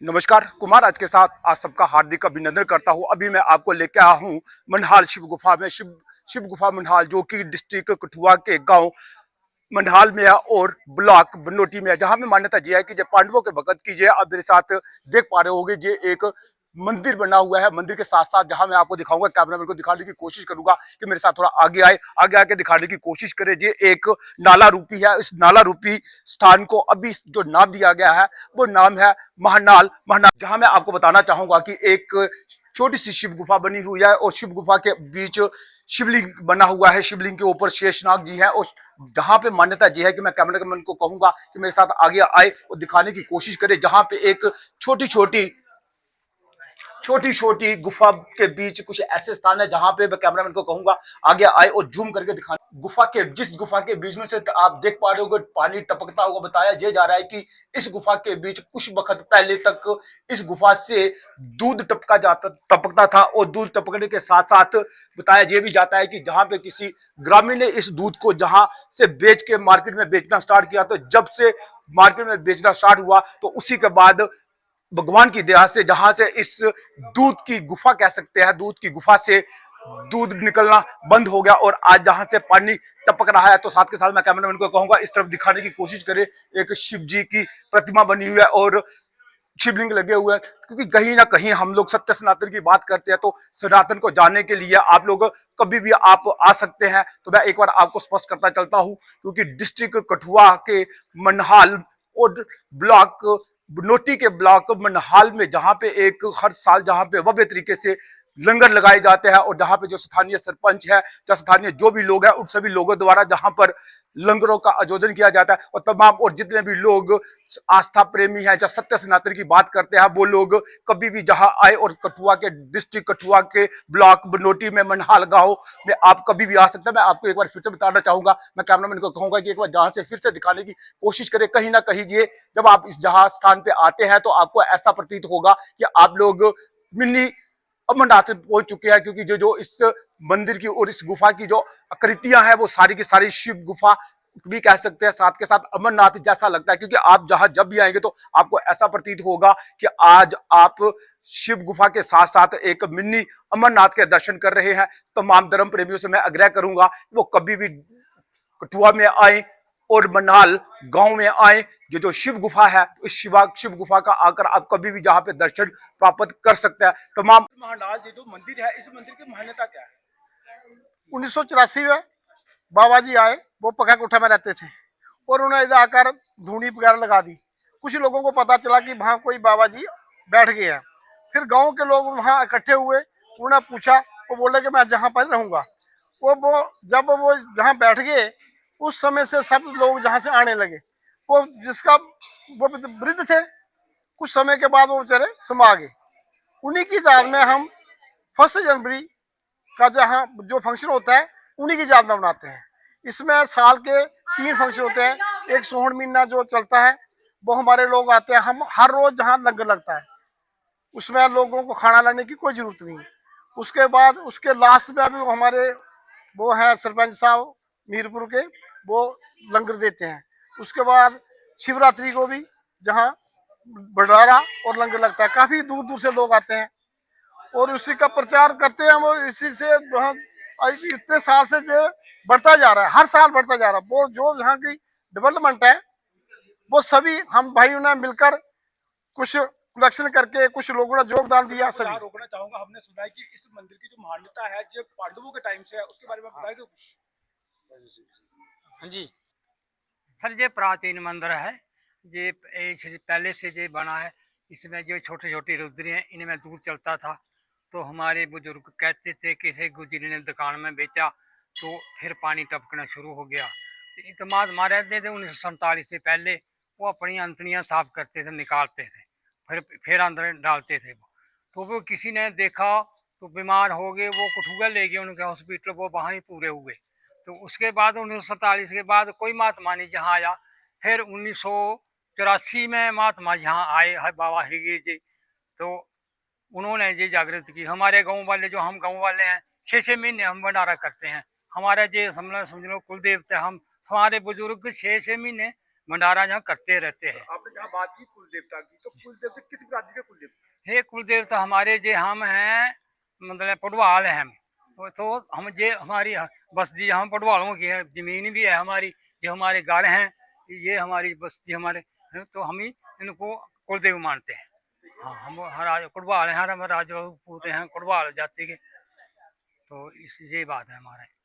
नमस्कार, कुमार आज के साथ आज सबका हार्दिक अभिनंदन करता हूँ। अभी मैं आपको लेके आया हूँ मनहाल शिव गुफा में। शिव गुफा मनहाल, जो कि डिस्ट्रिक्ट कठुआ के गांव मनहाल में है और ब्लॉक बनोटी में है, जहाँ में मान्यता यह है कि जो पांडवों के वक्त की, ये आप मेरे साथ देख पा रहे होंगे, ये एक मंदिर बना हुआ है। मंदिर के साथ साथ जहां मैं आपको दिखाऊंगा, कैमरा मैन को दिखाने की कोशिश करूंगा कि मेरे साथ थोड़ा आगे आए, आगे आके दिखाने की कोशिश करे। ये एक नाला रूपी है। इस नाला रूपी स्थान को अभी जो नाम दिया गया है वो नाम है महानाल। महानाल, जहां मैं आपको बताना चाहूंगा कि एक छोटी सी शिव गुफा बनी हुई है और शिव गुफा के बीच शिवलिंग बना हुआ है। शिवलिंग के ऊपर शेषनाग जी है और जहां पे मान्यता यह है कि मैं कैमरामैन को कहूंगा कि मेरे साथ आगे आए और दिखाने की कोशिश करे, जहां पे एक छोटी छोटी छोटी छोटी गुफा के बीच कुछ ऐसे स्थान है जहां पे मैं कैमरामैन को कहूंगा आगे आए और जूम करके दिखा। गुफा के जिस गुफा के बीच में से आप देख पा रहे हो पानी टपकता हुआ बताया ये जा रहा है कि इस गुफा के बीच कुछ वक्त पहले तक इस गुफा से दूध टपकता था और दूध टपकने के साथ साथ बताया यह भी जाता है कि जहां पे किसी ग्रामीण ने इस दूध को जहां से बेच के मार्केट में बेचना स्टार्ट किया, तो जब से मार्केट में बेचना स्टार्ट हुआ तो उसी के बाद भगवान की दया से, जहां से इस दूध की गुफा कह सकते हैं, दूध की गुफा से दूध निकलना बंद हो गया और आज जहां से पानी टपक रहा है, तो साथ के साथ मैं कैमरामैन को कहूंगा इस तरफ दिखाने की कोशिश करे। एक शिव जी की प्रतिमा बनी हुई है और शिवलिंग लगे हुए हैं, क्योंकि कहीं ना कहीं हम लोग सत्य सनातन की बात करते हैं, तो सनातन को जानने के लिए आप लोग कभी भी आप आ सकते हैं। तो मैं एक बार आपको स्पष्ट करता चलता हूं, क्योंकि डिस्ट्रिक्ट कठुआ के मनहाल और ब्लॉक बनोटी के ब्लॉक मनहाल में जहां पे एक हर साल जहां पे भव्य तरीके से लंगर लगाए जाते हैं और जहां पे जो स्थानीय सरपंच है या स्थानीय जो भी लोग हैं उन सभी लोगों द्वारा जहां पर लंगरों का आयोजन किया जाता है, और तमाम और जितने भी लोग आस्था प्रेमी है या सत्य सनातन की बात करते हैं, वो लोग कभी भी जहां आए और कठुआ के डिस्ट्रिक्ट कठुआ के ब्लॉक बनोटी में मनहाल गांव में आप कभी भी आ सकते हैं। मैं आपको एक बार फिर से बताना चाहूंगा, मैं कैमरामैन को कहूंगा कि एक बार जहां से फिर से दिखाने की कोशिश करें। कहीं ना कहीं ये जब आप इस जहां स्थान पे आते हैं तो आपको ऐसा प्रतीत होगा कि आप लोग मिनी अमरनाथ पहुंच चुके हैं, क्योंकि जो जो इस मंदिर की और इस गुफा की जो आकृतियां हैं वो सारी की सारी शिव गुफा भी कह सकते हैं, साथ के साथ अमरनाथ जैसा लगता है, क्योंकि आप जहां जब भी आएंगे तो आपको ऐसा प्रतीत होगा कि आज आप शिव गुफा के साथ साथ एक मिनी अमरनाथ के दर्शन कर रहे हैं। तमाम धर्म प्रेमियों से मैं आग्रह करूंगा वो कभी भी कठुआ में आए और मनाल गांव में आए। ये जो शिव गुफा है, इस शिव गुफा का आकर आप कभी भी जहां पे दर्शन प्राप्त कर सकते हैं। तमाम महानाल ये जो मंदिर है, इस मंदिर की मान्यता क्या है? 1984 में बाबा जी आए, वो पका कोठा में रहते थे और उन्होंने इधर आकर धूनी वगैरह लगा दी। कुछ लोगों को पता चला कि वहाँ कोई बाबा जी बैठ गए हैं। फिर गांव के लोग वहाँ इकट्ठे हुए, उन्होंने पूछा, वो बोले कि मैं जहाँ पर रहूँगा। वो जब वो जहाँ बैठ गए, उस समय से सब लोग जहाँ से आने लगे। वो जिसका वो वृद्ध थे, कुछ समय के बाद वो बेचारे समा गए। उन्हीं की याद में हम 1 जनवरी का जहाँ जो फंक्शन होता है उन्हीं की याद में मनाते हैं। इसमें साल के 3 फंक्शन होते हैं। एक सोहन महीना जो चलता है वो हमारे लोग आते हैं। हम हर रोज जहाँ लंगर लगता है उसमें लोगों को खाना लाने की कोई जरूरत नहीं। उसके बाद उसके लास्ट में अभी हमारे वो है सरपंच साहब मीरपुर के, वो लंगर देते हैं। उसके बाद शिवरात्रि को भी जहाँ भंडारा और लंगर लगता है, काफी दूर दूर से लोग आते हैं और उसी का प्रचार करते हैं। वो इसी से इतने साल से जो बढ़ता जा रहा है, हर साल बढ़ता जा रहा है। वो जो यहाँ की डेवलपमेंट है वो सभी हम भाइयों ने मिलकर कुछ कलेक्शन करके कुछ लोगों ने योगदान दिया। सभी यहाँ रोकना चाहूंगा, हमने सुना है कि इस मंदिर की जो मान्यता है जो पांडवों के टाइम से है, उसके बारे में बताएंगे कुछ? हाँ जी सर, ये प्राचीन मंदिर है। ये पहले से ये बना है। इसमें जो छोटे छोटे रुद्री हैं इनमें दूध चलता था। तो हमारे बुजुर्ग कहते थे कि किसी गुजरी ने दुकान में बेचा तो फिर पानी टपकना शुरू हो गया। तो इतमाद मारे थे 1947 से पहले वो अपनी अंतड़ियाँ साफ करते थे, निकालते थे, फिर अंदर डालते थे। तो वो किसी ने देखा तो बीमार हो गए, वो कठुआ ले गए उनके हॉस्पिटल, वो वहाँ ही पूरे हुए। तो उसके बाद 1947 के बाद कोई महात्मा नहीं यहाँ आया। फिर 1984 में महात्मा यहाँ आए है, बाबा हिरगिरी जी। तो उन्होंने ये जागृत की। हमारे गांव वाले, जो हम गांव वाले हैं, 6 6 महीने हम भंडारा करते हैं। हमारे ये समझ लो कुल देवता, हम हमारे बुजुर्ग 6 6 महीने भंडारा जहाँ करते रहते हैं। आपने जहाँ बात की कुल देवता की, तो कुल देवता किस बिरादरी के कुल देवता? हे कुल देवता हमारे जे हम हैं, मतलब पटवाल हैं हम। तो हम जे हमारी बस्ती हम पटवालों की है, जमीन भी है हमारी, जो हमारे घर हैं, ये हमारी बस्ती हमारे हैं, तो हम ही इनको कुलदेव मानते हैं। हाँ, हम राज कुड़वाल हैं, हम राजपूत हैं, कुड़वाल जाति के। तो इस ये बात है हमारे।